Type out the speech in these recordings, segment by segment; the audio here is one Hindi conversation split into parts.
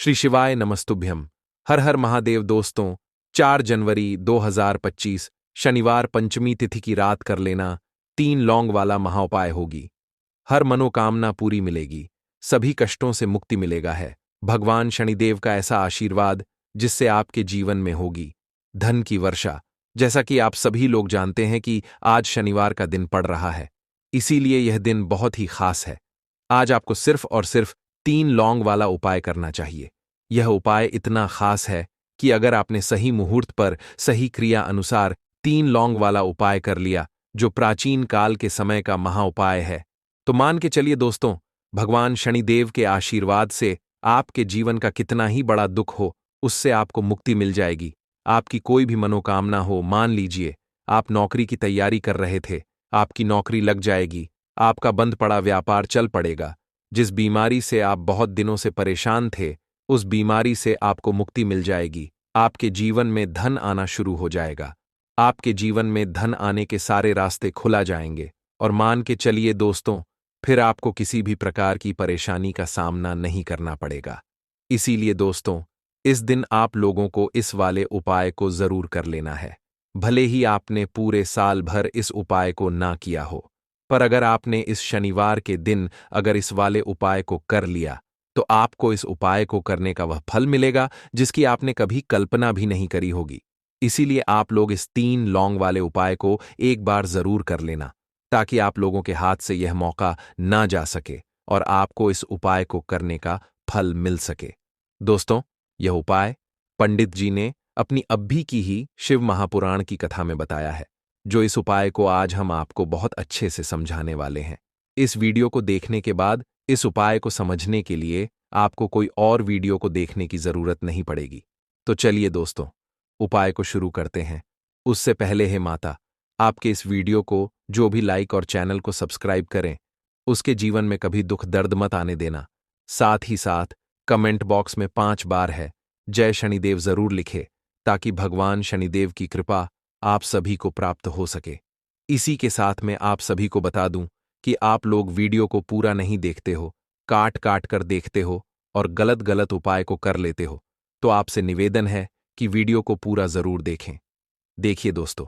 श्री शिवाय नमस्तुभ्यम। हर हर महादेव। दोस्तों, 4 जनवरी 2025 शनिवार पंचमी तिथि की रात कर लेना 3 लौंग वाला महाउपाय होगी। हर मनोकामना पूरी मिलेगी, सभी कष्टों से मुक्ति मिलेगा है। भगवान शनिदेव का ऐसा आशीर्वाद जिससे आपके जीवन में होगी धन की वर्षा। जैसा कि आप सभी लोग जानते हैं कि आज शनिवार का दिन पड़ रहा है, इसीलिए यह दिन बहुत ही खास है। आज आपको सिर्फ और सिर्फ 3 लौंग वाला उपाय करना चाहिए। यह उपाय इतना खास है कि अगर आपने सही मुहूर्त पर सही क्रिया अनुसार 3 लौंग वाला उपाय कर लिया, जो प्राचीन काल के समय का महाउपाय है, तो मान के चलिए दोस्तों, भगवान शनिदेव के आशीर्वाद से आपके जीवन का कितना ही बड़ा दुख हो, उससे आपको मुक्ति मिल जाएगी। आपकी कोई भी मनोकामना हो, मान लीजिए आप नौकरी की तैयारी कर रहे थे, आपकी नौकरी लग जाएगी, आपका बंद पड़ा व्यापार चल पड़ेगा। जिस बीमारी से आप बहुत दिनों से परेशान थे, उस बीमारी से आपको मुक्ति मिल जाएगी। आपके जीवन में धन आना शुरू हो जाएगा। आपके जीवन में धन आने के सारे रास्ते खुला जाएंगे और मान के चलिए दोस्तों, फिर आपको किसी भी प्रकार की परेशानी का सामना नहीं करना पड़ेगा। इसीलिए दोस्तों, इस दिन आप लोगों को इस वाले उपाय को जरूर कर लेना है। भले ही आपने पूरे साल भर इस उपाय को ना किया हो, पर अगर आपने इस शनिवार के दिन अगर इस वाले उपाय को कर लिया, तो आपको इस उपाय को करने का वह फल मिलेगा जिसकी आपने कभी कल्पना भी नहीं करी होगी। इसीलिए आप लोग इस 3 लौंग वाले उपाय को एक बार जरूर कर लेना, ताकि आप लोगों के हाथ से यह मौका ना जा सके और आपको इस उपाय को करने का फल मिल सके। दोस्तों, यह उपाय पंडित जी ने अपनी अभी की ही शिव महापुराण की कथा में बताया है, जो इस उपाय को आज हम आपको बहुत अच्छे से समझाने वाले हैं। इस वीडियो को देखने के बाद इस उपाय को समझने के लिए आपको कोई और वीडियो को देखने की जरूरत नहीं पड़ेगी। तो चलिए दोस्तों, उपाय को शुरू करते हैं। उससे पहले हे माता, आपके इस वीडियो को जो भी लाइक और चैनल को सब्सक्राइब करें, उसके जीवन में कभी दुख दर्द मत आने देना। साथ ही साथ कमेंट बॉक्स में 5 बार है जय शनिदेव जरूर लिखे, ताकि भगवान शनिदेव की कृपा आप सभी को प्राप्त हो सके। इसी के साथ में आप सभी को बता दूं कि आप लोग वीडियो को पूरा नहीं देखते हो, काट काट कर देखते हो और गलत गलत उपाय को कर लेते हो, तो आपसे निवेदन है कि वीडियो को पूरा जरूर देखें। देखिए दोस्तों,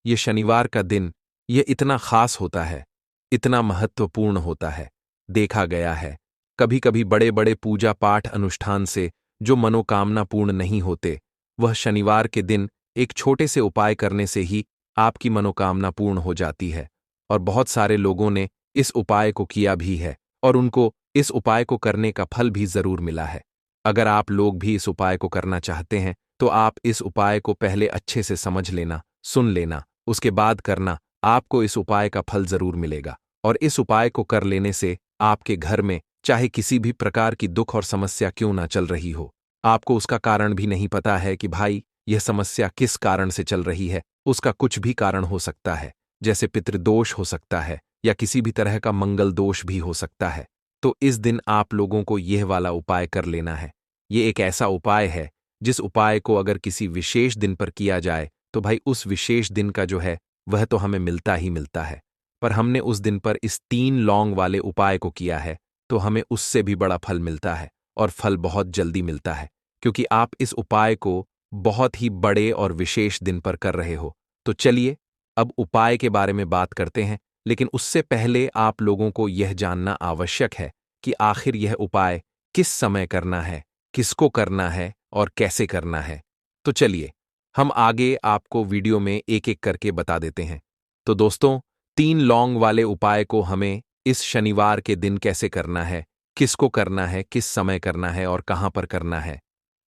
ये शनिवार का दिन ये इतना खास होता है, इतना महत्वपूर्ण होता है। देखा गया है कभी कभी बड़े बड़े पूजा पाठ अनुष्ठान से जो मनोकामना पूर्ण नहीं होते, वह शनिवार के दिन एक छोटे से उपाय करने से ही आपकी मनोकामना पूर्ण हो जाती है। और बहुत सारे लोगों ने इस उपाय को किया भी है और उनको इस उपाय को करने का फल भी जरूर मिला है। अगर आप लोग भी इस उपाय को करना चाहते हैं, तो आप इस उपाय को पहले अच्छे से समझ लेना, सुन लेना, उसके बाद करना। आपको इस उपाय का फल जरूर मिलेगा और इस उपाय को कर लेने से आपके घर में चाहे किसी भी प्रकार की दुख और समस्या क्यों ना चल रही हो, आपको उसका कारण भी नहीं पता है कि भाई यह समस्या किस कारण से चल रही है, उसका कुछ भी कारण हो सकता है, जैसे पितृदोष हो सकता है या किसी भी तरह का मंगल दोष भी हो सकता है। तो इस दिन आप लोगों को यह वाला उपाय कर लेना है। ये एक ऐसा उपाय है जिस उपाय को अगर किसी विशेष दिन पर किया जाए, तो भाई उस विशेष दिन का जो है वह तो हमें मिलता ही मिलता है। पर हमने उस दिन पर इस 3 लौंग वाले उपाय को किया है, तो हमें उससे भी बड़ा फल मिलता है और फल बहुत जल्दी मिलता है, क्योंकि आप इस उपाय को बहुत ही बड़े और विशेष दिन पर कर रहे हो। तो चलिए अब उपाय के बारे में बात करते हैं, लेकिन उससे पहले आप लोगों को यह जानना आवश्यक है कि आखिर यह उपाय किस समय करना है, किसको करना है और कैसे करना है। तो चलिए हम आगे आपको वीडियो में एक एक करके बता देते हैं। तो दोस्तों, 3 लौंग वाले उपाय को हमें इस शनिवार के दिन कैसे करना है, किसको करना है, किस समय करना है और कहां पर करना है,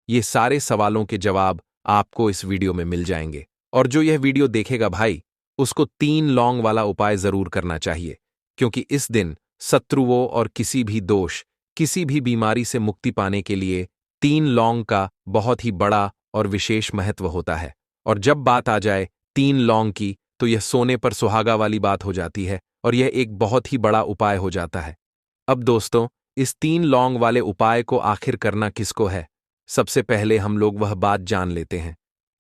ये सारे सवालों के जवाब आपको इस वीडियो में मिल जाएंगे। और जो यह वीडियो देखेगा भाई, उसको 3 लौंग वाला उपाय जरूर करना चाहिए, क्योंकि इस दिन शत्रुओं और किसी भी दोष, किसी भी बीमारी से मुक्ति पाने के लिए 3 लौंग का बहुत ही बड़ा और विशेष महत्व होता है। और जब बात आ जाए 3 लौंग की, तो यह सोने पर सुहागा वाली बात हो जाती है और यह एक बहुत ही बड़ा उपाय हो जाता है। अब दोस्तों, इस 3 लौंग वाले उपाय को आखिर करना किसको है, सबसे पहले हम लोग वह बात जान लेते हैं।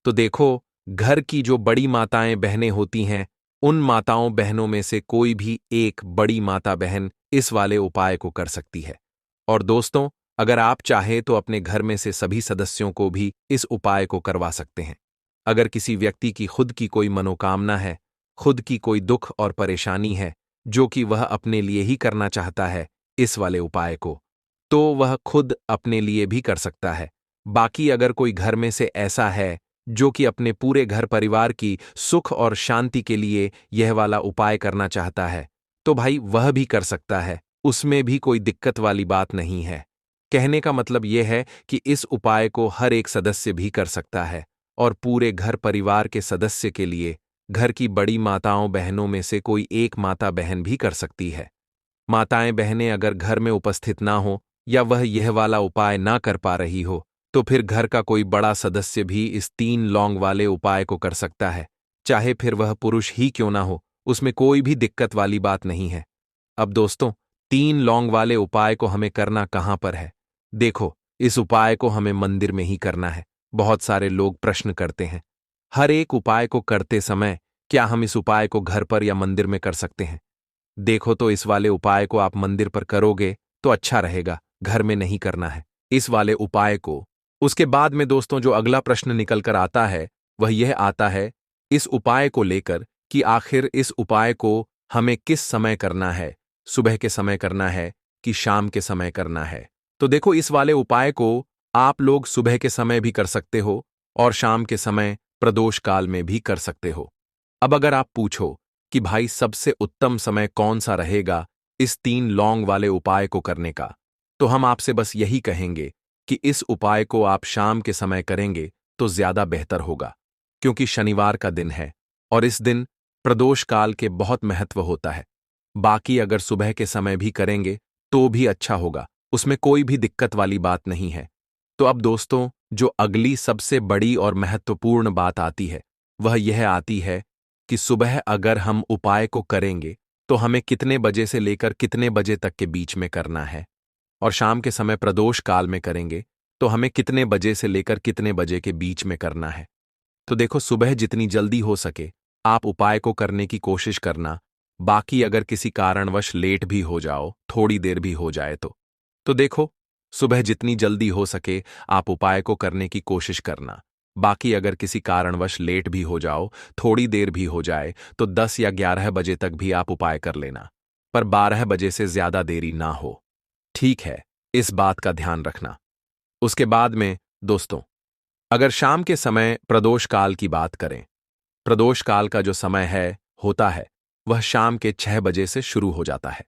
तो देखो, घर की जो बड़ी माताएं बहनें होती हैं, उन माताओं बहनों में से कोई भी एक बड़ी माता बहन इस वाले उपाय को कर सकती है। और दोस्तों, अगर आप चाहे तो अपने घर में से सभी सदस्यों को भी इस उपाय को करवा सकते हैं। अगर किसी व्यक्ति की खुद की कोई मनोकामना है, खुद की कोई दुख और परेशानी है, जो कि वह अपने लिए ही करना चाहता है इस वाले उपाय को, तो वह खुद अपने लिए भी कर सकता है। बाकी अगर कोई घर में से ऐसा है जो कि अपने पूरे घर परिवार की सुख और शांति के लिए यह वाला उपाय करना चाहता है, तो भाई वह भी कर सकता है, उसमें भी कोई दिक्कत वाली बात नहीं है। कहने का मतलब यह है कि इस उपाय को हर एक सदस्य भी कर सकता है और पूरे घर परिवार के सदस्य के लिए घर की बड़ी माताओं बहनों में से कोई एक माता बहन भी कर सकती है। माताएं बहनें अगर घर में उपस्थित ना हो या वह यह वाला उपाय ना कर पा रही हो, तो फिर घर का कोई बड़ा सदस्य भी इस 3 लौंग वाले उपाय को कर सकता है, चाहे फिर वह पुरुष ही क्यों ना हो, उसमें कोई भी दिक्कत वाली बात नहीं है। अब दोस्तों, 3 लौंग वाले उपाय को हमें करना कहां पर है? देखो, इस उपाय को हमें मंदिर में ही करना है। बहुत सारे लोग प्रश्न करते हैं, हर एक उपाय को करते समय क्या हम इस उपाय को घर पर या मंदिर में कर सकते हैं? देखो, तो इस वाले उपाय को आप मंदिर पर करोगे तो अच्छा रहेगा, घर में नहीं करना है इस वाले उपाय को। उसके बाद में दोस्तों जो अगला प्रश्न निकल कर आता है वह यह आता है इस उपाय को लेकर कि आखिर इस उपाय को हमें किस समय करना है, सुबह के समय करना है कि शाम के समय करना है। तो देखो, इस वाले उपाय को आप लोग सुबह के समय भी कर सकते हो और शाम के समय प्रदोष काल में भी कर सकते हो। अब अगर आप पूछो कि भाई सबसे उत्तम समय कौन सा रहेगा इस 3 लौंग वाले उपाय को करने का, तो हम आपसे बस यही कहेंगे कि इस उपाय को आप शाम के समय करेंगे तो ज्यादा बेहतर होगा, क्योंकि शनिवार का दिन है और इस दिन प्रदोष काल के बहुत महत्व होता है। बाकी अगर सुबह के समय भी करेंगे तो भी अच्छा होगा, उसमें कोई भी दिक्कत वाली बात नहीं है। तो अब दोस्तों, जो अगली सबसे बड़ी और महत्वपूर्ण बात आती है वह यह आती है कि सुबह अगर हम उपाय को करेंगे तो हमें कितने बजे से लेकर कितने बजे तक के बीच में करना है, और शाम के समय प्रदोष काल में करेंगे तो हमें कितने बजे से लेकर कितने बजे के बीच में करना है। तो देखो, सुबह जितनी जल्दी हो सके आप उपाय को करने की कोशिश करना। बाकी अगर किसी कारणवश लेट भी हो जाओ, थोड़ी देर भी हो जाए तो देखो, सुबह जितनी जल्दी हो सके आप उपाय को करने की कोशिश करना। बाकी अगर किसी कारणवश लेट भी हो जाओ, थोड़ी देर भी हो जाए, तो 10 या 11 बजे तक भी आप उपाय कर लेना, पर 12 बजे से ज्यादा देरी ना हो। ठीक है, इस बात का ध्यान रखना। उसके बाद में दोस्तों, अगर शाम के समय प्रदोष काल की बात करें, प्रदोष काल का जो समय होता है वह शाम के 6 बजे से शुरू हो जाता है।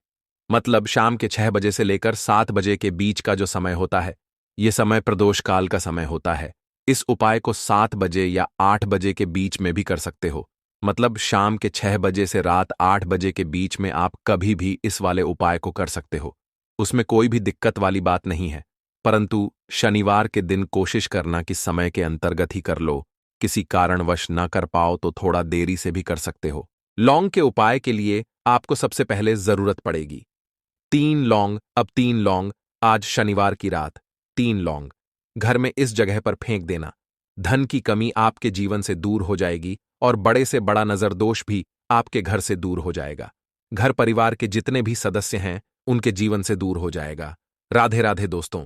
मतलब शाम के 6 बजे से लेकर 7 बजे के बीच का जो समय होता है, यह समय प्रदोष काल का समय होता है। इस उपाय को 7 बजे या 8 बजे के बीच में भी कर सकते हो। मतलब शाम के 6 बजे से रात 8 बजे के बीच में आप कभी भी इस वाले उपाय को कर सकते हो, उसमें कोई भी दिक्कत वाली बात नहीं है। परंतु शनिवार के दिन कोशिश करना कि समय के अंतर्गत ही कर लो, किसी कारणवश ना कर पाओ तो थोड़ा देरी से भी कर सकते हो। लौंग के उपाय के लिए आपको सबसे पहले जरूरत पड़ेगी 3 लौंग। अब 3 लौंग, आज शनिवार की रात 3 लौंग घर में इस जगह पर फेंक देना। धन की कमी आपके जीवन से दूर हो जाएगी और बड़े से बड़ा नजर दोष भी आपके घर से दूर हो जाएगा। घर परिवार के जितने भी सदस्य हैं उनके जीवन से दूर हो जाएगा। राधे राधे दोस्तों।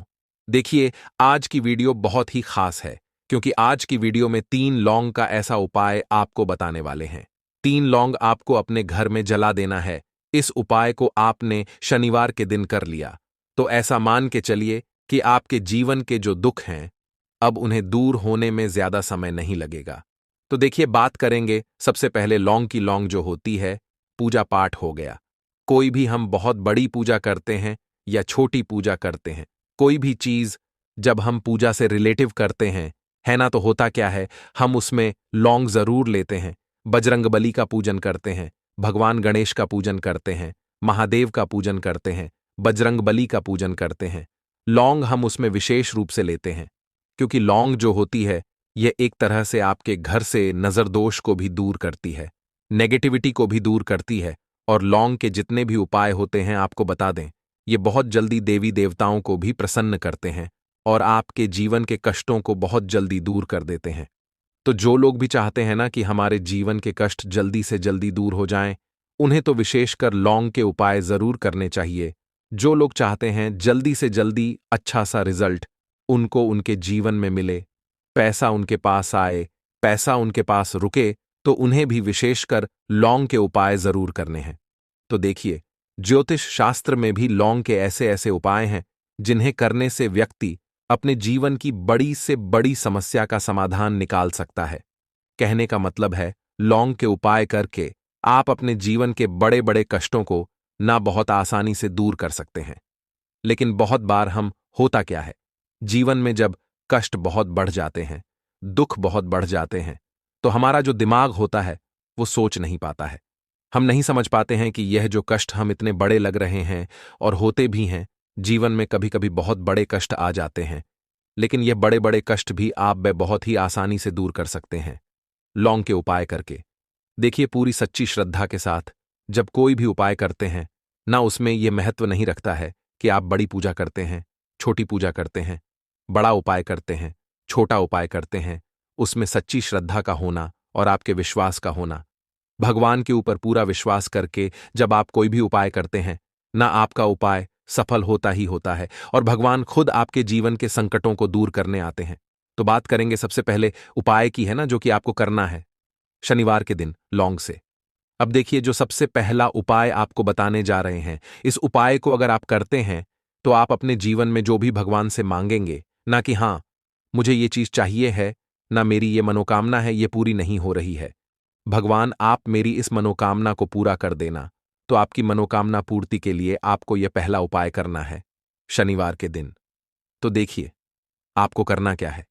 देखिए, आज की वीडियो बहुत ही खास है, क्योंकि आज की वीडियो में 3 लौंग का ऐसा उपाय आपको बताने वाले हैं। 3 लौंग आपको अपने घर में जला देना है। इस उपाय को आपने शनिवार के दिन कर लिया तो ऐसा मान के चलिए कि आपके जीवन के जो दुख हैं अब उन्हें दूर होने में ज्यादा समय नहीं लगेगा। तो देखिए, बात करेंगे सबसे पहले लौंग की। लौंग जो होती है, पूजा पाठ हो गया। कोई भी हम बहुत बड़ी पूजा करते हैं या छोटी पूजा करते हैं, कोई भी चीज जब हम पूजा से रिलेटिव करते हैं, है ना, तो होता क्या है, हम उसमें लौंग जरूर लेते हैं। बजरंगबली का पूजन करते हैं, भगवान गणेश का पूजन करते हैं, महादेव का पूजन करते हैं, बजरंगबली का पूजन करते हैं। लौंग हम उसमें विशेष रूप से लेते हैं, क्योंकि लौंग जो होती है यह एक तरह से आपके घर से नजरदोष को भी दूर करती है, नेगेटिविटी को भी दूर करती है। और लौंग के जितने भी उपाय होते हैं आपको बता दें, ये बहुत जल्दी देवी देवताओं को भी प्रसन्न करते हैं और आपके जीवन के कष्टों को बहुत जल्दी दूर कर देते हैं। तो जो लोग भी चाहते हैं ना कि हमारे जीवन के कष्ट जल्दी से जल्दी दूर हो जाएं, उन्हें तो विशेषकर लौंग के उपाय जरूर करने चाहिए। जो लोग चाहते हैं जल्दी से जल्दी अच्छा सा रिजल्ट उनको उनके जीवन में मिले, पैसा उनके पास आए, पैसा उनके पास रुके, तो उन्हें भी विशेषकर लौंग के उपाय जरूर करने हैं। तो देखिए, ज्योतिष शास्त्र में भी लौंग के ऐसे ऐसे उपाय हैं जिन्हें करने से व्यक्ति अपने जीवन की बड़ी से बड़ी समस्या का समाधान निकाल सकता है। कहने का मतलब है, लौंग के उपाय करके आप अपने जीवन के बड़े बड़े कष्टों को ना बहुत आसानी से दूर कर सकते हैं। लेकिन बहुत बार हम होता क्या है, जीवन में जब कष्ट बहुत बढ़ जाते हैं, दुख बहुत बढ़ जाते हैं, तो हमारा जो दिमाग होता है वो सोच नहीं पाता है। हम नहीं समझ पाते हैं कि यह जो कष्ट हम इतने बड़े लग रहे हैं और होते भी हैं, जीवन में कभी कभी बहुत बड़े कष्ट आ जाते हैं, लेकिन यह बड़े बड़े कष्ट भी आप वे बहुत ही आसानी से दूर कर सकते हैं लौंग के उपाय करके। देखिए, पूरी सच्ची श्रद्धा के साथ जब कोई भी उपाय करते हैं ना, उसमें यह महत्व नहीं रखता है कि आप बड़ी पूजा करते हैं, छोटी पूजा करते हैं, बड़ा उपाय करते हैं, छोटा उपाय करते हैं। उसमें सच्ची श्रद्धा का होना और आपके विश्वास का होना। भगवान के ऊपर पूरा विश्वास करके जब आप कोई भी उपाय करते हैं ना, आपका उपाय सफल होता ही होता है और भगवान खुद आपके जीवन के संकटों को दूर करने आते हैं। तो बात करेंगे सबसे पहले उपाय की, है ना, जो कि आपको करना है शनिवार के दिन लौंग से। अब देखिए, जो सबसे पहला उपाय आपको बताने जा रहे हैं, इस उपाय को अगर आप करते हैं तो आप अपने जीवन में जो भी भगवान से मांगेंगे, ना कि हाँ मुझे ये चीज चाहिए है, ना मेरी ये मनोकामना है, ये पूरी नहीं हो रही है, भगवान आप मेरी इस मनोकामना को पूरा कर देना, तो आपकी मनोकामना पूर्ति के लिए आपको यह पहला उपाय करना है शनिवार के दिन। तो देखिए, आपको करना क्या है।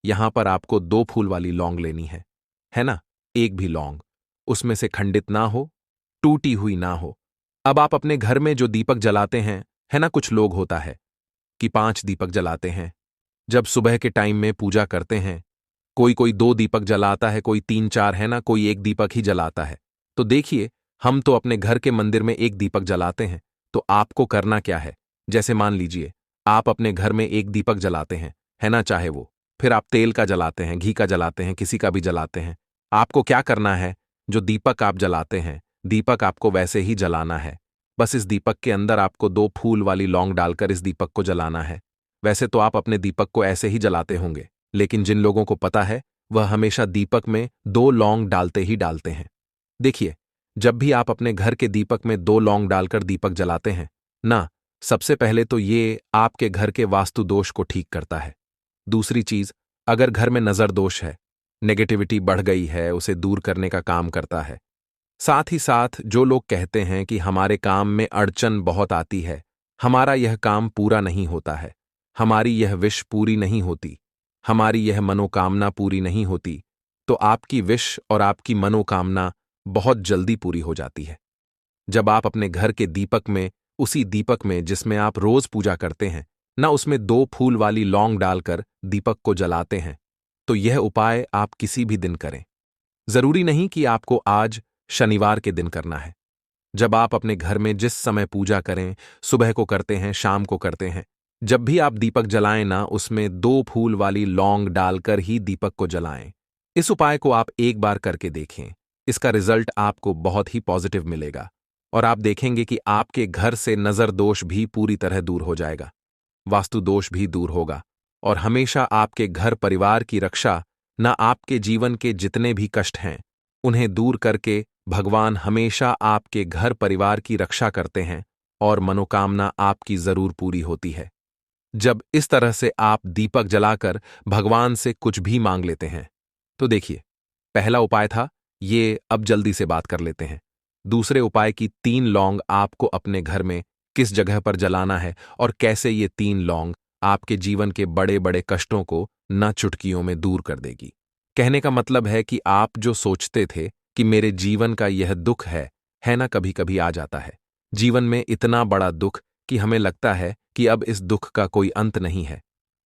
यहां पर आपको 2 फूल वाली लौंग लेनी है ना। एक भी लौंग उसमें से खंडित ना हो, टूटी हुई ना हो। अब आप अपने घर में जो दीपक जलाते हैं, है ना, कुछ लोग होता है कि 5 दीपक जलाते हैं जब सुबह के टाइम में पूजा करते हैं। कोई कोई 2 दीपक जलाता है, कोई 3-4, है ना, कोई 1 दीपक ही जलाता है। तो देखिए, हम तो अपने घर के मंदिर में 1 दीपक जलाते हैं। तो आपको करना क्या है, जैसे मान लीजिए आप अपने घर में 1 दीपक जलाते हैं, है ना, चाहे वो फिर आप तेल का जलाते हैं, घी का जलाते हैं, किसी का भी जलाते हैं। आपको क्या करना है, जो दीपक आप जलाते हैं, दीपक आपको वैसे ही जलाना है। बस इस दीपक के अंदर आपको 2 फूल वाली लौंग डालकर इस दीपक को जलाना है। वैसे तो आप अपने दीपक को ऐसे ही जलाते होंगे, लेकिन जिन लोगों को पता है वह हमेशा दीपक में 2 लौंग डालते ही डालते हैं। देखिए, जब भी आप अपने घर के दीपक में 2 लौंग डालकर दीपक जलाते हैं ना, सबसे पहले तो ये आपके घर के वास्तु दोष को ठीक करता है। दूसरी चीज, अगर घर में नजर दोष है, नेगेटिविटी बढ़ गई है, उसे दूर करने का काम करता है। साथ ही साथ जो लोग कहते हैं कि हमारे काम में अड़चन बहुत आती है, हमारा यह काम पूरा नहीं होता है, हमारी यह विश पूरी नहीं होती, हमारी यह मनोकामना पूरी नहीं होती, तो आपकी विश और आपकी मनोकामना बहुत जल्दी पूरी हो जाती है। जब आप अपने घर के दीपक में, उसी दीपक में जिसमें आप रोज पूजा करते हैं ना, उसमें 2 फूल वाली लौंग डालकर दीपक को जलाते हैं, तो यह उपाय आप किसी भी दिन करें। जरूरी नहीं कि आपको आज शनिवार के दिन करना है। जब आप अपने घर में जिस समय पूजा करें, सुबह को करते हैं, शाम को करते हैं, जब भी आप दीपक जलाएं ना, उसमें 2 फूल वाली लौंग डालकर ही दीपक को जलाएं। इस उपाय को आप एक बार करके देखें, इसका रिजल्ट आपको बहुत ही पॉजिटिव मिलेगा और आप देखेंगे कि आपके घर से नजर दोष भी पूरी तरह दूर हो जाएगा, वास्तु दोष भी दूर होगा और हमेशा आपके घर परिवार की रक्षा, न आपके जीवन के जितने भी कष्ट हैं उन्हें दूर करके भगवान हमेशा आपके घर परिवार की रक्षा करते हैं और मनोकामना आपकी जरूर पूरी होती है जब इस तरह से आप दीपक जलाकर भगवान से कुछ भी मांग लेते हैं। तो देखिए, पहला उपाय था ये, अब जल्दी से बात कर लेते हैं। दूसरे उपाय की 3 लौंग आपको अपने घर में किस जगह पर जलाना है और कैसे ये 3 लौंग आपके जीवन के बड़े बड़े कष्टों को न चुटकियों में दूर कर देगी। कहने का मतलब है कि आप जो सोचते थे कि मेरे जीवन का यह दुख है ना, कभी कभी आ जाता है जीवन में इतना बड़ा दुख कि हमें लगता है कि अब इस दुख का कोई अंत नहीं है,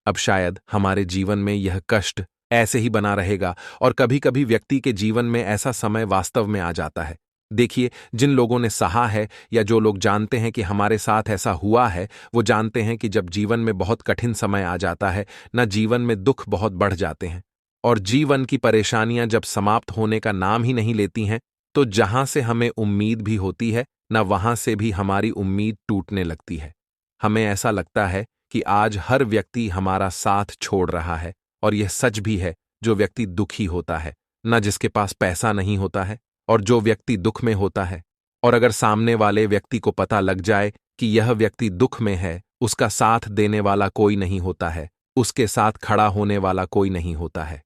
अब शायद हमारे जीवन में यह कष्ट ऐसे ही बना रहेगा और कभी कभी व्यक्ति के जीवन में ऐसा समय वास्तव में आ जाता है। देखिए, जिन लोगों ने सहा है या जो लोग जानते हैं कि हमारे साथ ऐसा हुआ है, वो जानते हैं कि जब जीवन में बहुत कठिन समय आ जाता है ना, जीवन में दुख बहुत बढ़ जाते हैं और जीवन की परेशानियां जब समाप्त होने का नाम ही नहीं लेती हैं, तो जहां से हमें उम्मीद भी होती है न वहां से भी हमारी उम्मीद टूटने लगती है। हमें ऐसा लगता है कि आज हर व्यक्ति हमारा साथ छोड़ रहा है, और यह सच भी है। जो व्यक्ति दुखी होता है, न जिसके पास पैसा नहीं होता है, और जो व्यक्ति दुख में होता है, और अगर सामने वाले व्यक्ति को पता लग जाए कि यह व्यक्ति दुख में है, उसका साथ देने वाला कोई नहीं होता है, उसके साथ खड़ा होने वाला कोई नहीं होता है।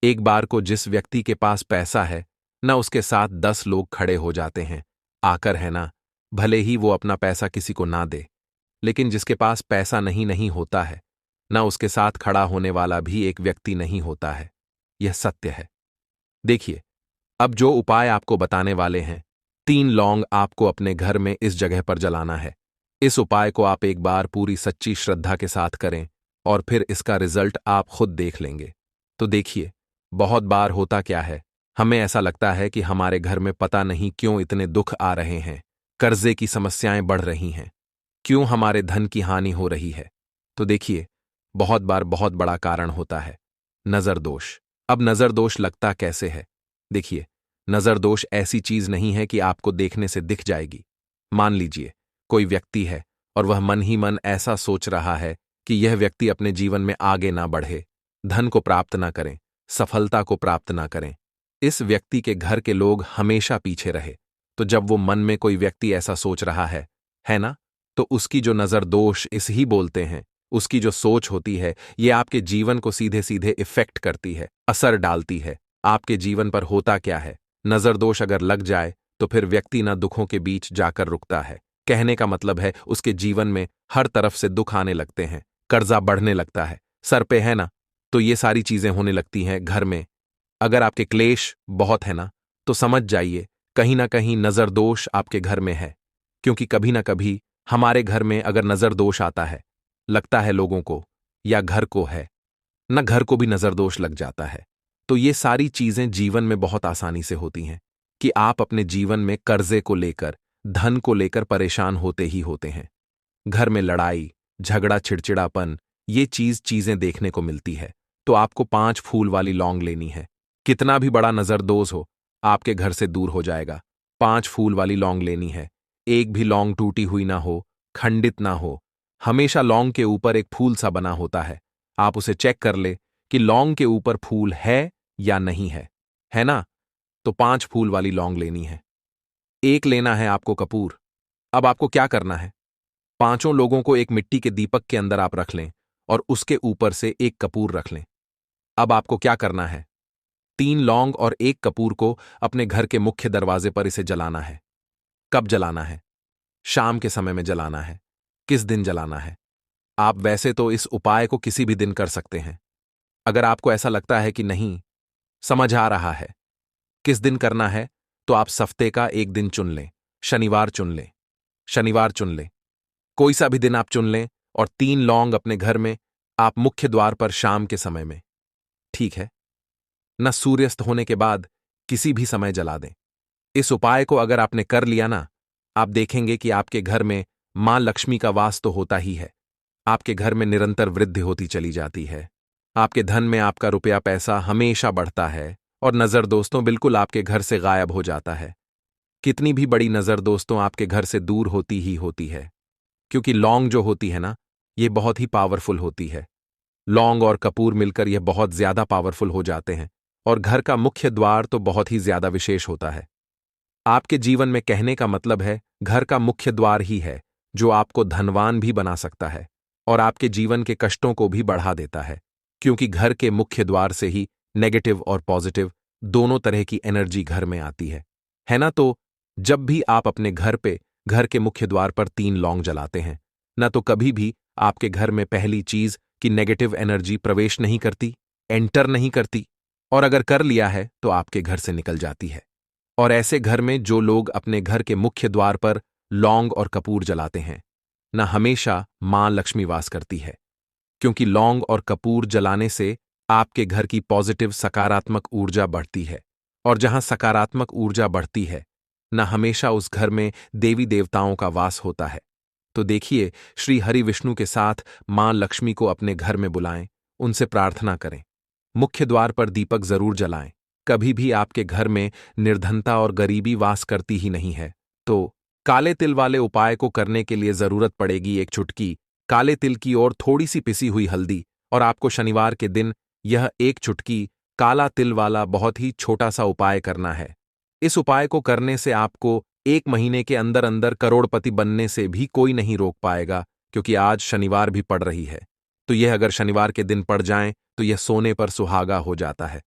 एक बार को जिस व्यक्ति के पास पैसा है, न उसके साथ 10 लोग खड़े हो जाते हैं आकर, है ना, भले ही वो अपना पैसा किसी को ना दे। लेकिन जिसके पास पैसा नहीं नहीं होता है, न उसके साथ खड़ा होने वाला भी एक व्यक्ति नहीं होता है। यह सत्य है। देखिए, अब जो उपाय आपको बताने वाले हैं, 3 लौंग आपको अपने घर में इस जगह पर जलाना है। इस उपाय को आप एक बार पूरी सच्ची श्रद्धा के साथ करें, और फिर इसका रिजल्ट आप खुद देख लेंगे। तो देखिए, बहुत बार होता क्या है, हमें ऐसा लगता है कि हमारे घर में पता नहीं क्यों इतने दुख आ रहे हैं, कर्जे की समस्याएं बढ़ रही हैं, क्यों हमारे धन की हानि हो रही है। तो देखिए, बहुत बार बहुत बड़ा कारण होता है नजर दोष। अब नजर दोष लगता कैसे है? देखिए, नजर दोष ऐसी चीज नहीं है कि आपको देखने से दिख जाएगी। मान लीजिए, कोई व्यक्ति है और वह मन ही मन ऐसा सोच रहा है कि यह व्यक्ति अपने जीवन में आगे ना बढ़े, धन को प्राप्त ना करें, सफलता को प्राप्त ना करें। इस व्यक्ति के घर के लोग हमेशा पीछे रहे। तो जब वो मन में कोई व्यक्ति ऐसा सोच रहा है ना, तो उसकी जो नजर दोष इस ही बोलते हैं, उसकी जो सोच होती है, ये आपके जीवन को सीधे सीधे इफेक्ट करती है, असर डालती है। आपके जीवन पर होता क्या है, नजर दोष अगर लग जाए तो फिर व्यक्ति ना दुखों के बीच जाकर रुकता है। कहने का मतलब है, उसके जीवन में हर तरफ से दुख आने लगते हैं, कर्जा बढ़ने लगता है, सर पे है ना, तो ये सारी चीजें होने लगती हैं घर में। अगर आपके क्लेश बहुत है ना, तो समझ जाइए कहीं ना कहीं नजर दोष आपके घर में है। क्योंकि कभी ना कभी हमारे घर में अगर नजर दोष आता है, लगता है लोगों को या घर को है न, घर को भी नजर दोष लग जाता है। तो ये सारी चीजें जीवन में बहुत आसानी से होती हैं कि आप अपने जीवन में कर्जे को लेकर, धन को लेकर परेशान होते ही होते हैं। घर में लड़ाई झगड़ा चिड़चिड़ापन, ये चीजें देखने को मिलती है। तो आपको 5 फूल वाली लौंग लेनी है। कितना भी बड़ा नजरदोष हो, आपके घर से दूर हो जाएगा। 5 फूल वाली लौंग लेनी है। एक भी लौंग टूटी हुई ना हो, खंडित ना हो। हमेशा लौंग के ऊपर एक फूल सा बना होता है। आप उसे चेक कर ले कि लौंग के ऊपर फूल है या नहीं है ना? तो 5 फूल वाली लौंग लेनी है। एक लेना है आपको कपूर। अब आपको क्या करना है, 5 लोगों को एक मिट्टी के दीपक के अंदर आप रख लें और उसके ऊपर से एक कपूर रख लें। अब आपको क्या करना है, 3 लौंग और एक कपूर को अपने घर के मुख्य दरवाजे पर इसे जलाना है। कब जलाना है? शाम के समय में जलाना है। किस दिन जलाना है? आप वैसे तो इस उपाय को किसी भी दिन कर सकते हैं। अगर आपको ऐसा लगता है कि नहीं समझ आ रहा है किस दिन करना है, तो आप सफ्ते का एक दिन चुन लें। शनिवार चुन लें, शनिवार चुन लें, कोई सा भी दिन आप चुन लें, और 3 लौंग अपने घर में आप मुख्य द्वार पर शाम के समय में, ठीक है न, सूर्यास्त होने के बाद किसी भी समय जला दें। इस उपाय को अगर आपने कर लिया ना, आप देखेंगे कि आपके घर में मां लक्ष्मी का वास तो होता ही है। आपके घर में निरंतर वृद्धि होती चली जाती है। आपके धन में आपका रुपया पैसा हमेशा बढ़ता है, और नजर दोस्तों बिल्कुल आपके घर से गायब हो जाता है। कितनी भी बड़ी नजर दोस्तों आपके घर से दूर होती ही होती है, क्योंकि लौंग जो होती है ना, ये बहुत ही पावरफुल होती है। लौंग और कपूर मिलकर यह बहुत ज्यादा पावरफुल हो जाते हैं, और घर का मुख्य द्वार तो बहुत ही ज्यादा विशेष होता है। आपके जीवन में कहने का मतलब है, घर का मुख्य द्वार ही है जो आपको धनवान भी बना सकता है और आपके जीवन के कष्टों को भी बढ़ा देता है। क्योंकि घर के मुख्य द्वार से ही नेगेटिव और पॉजिटिव दोनों तरह की एनर्जी घर में आती है ना? तो जब भी आप अपने घर पे घर के मुख्य द्वार पर 3 लौंग जलाते हैं ना, तो कभी भी आपके घर में पहली चीज कि नेगेटिव एनर्जी प्रवेश नहीं करती, एंटर नहीं करती, और अगर कर लिया है तो आपके घर से निकल जाती है। और ऐसे घर में जो लोग अपने घर के मुख्य द्वार पर लौंग और कपूर जलाते हैं ना, हमेशा मां लक्ष्मी वास करती है। क्योंकि लौंग और कपूर जलाने से आपके घर की पॉजिटिव सकारात्मक ऊर्जा बढ़ती है, और जहां सकारात्मक ऊर्जा बढ़ती है ना, हमेशा उस घर में देवी देवताओं का वास होता है। तो देखिए, श्री हरि विष्णु के साथ मां लक्ष्मी को अपने घर में बुलाएं, उनसे प्रार्थना करें, मुख्य द्वार पर दीपक जरूर जलाएं, कभी भी आपके घर में निर्धनता और गरीबी वास करती ही नहीं है। तो काले तिल वाले उपाय को करने के लिए जरूरत पड़ेगी एक चुटकी काले तिल की और थोड़ी सी पिसी हुई हल्दी, और आपको शनिवार के दिन यह एक चुटकी काला तिल वाला बहुत ही छोटा सा उपाय करना है। इस उपाय को करने से आपको 1 महीने के अंदर अंदर करोड़पति बनने से भी कोई नहीं रोक पाएगा, क्योंकि आज शनिवार भी पड़ रही है। तो यह अगर शनिवार के दिन पड़ जाए तो यह सोने पर सुहागा हो जाता है।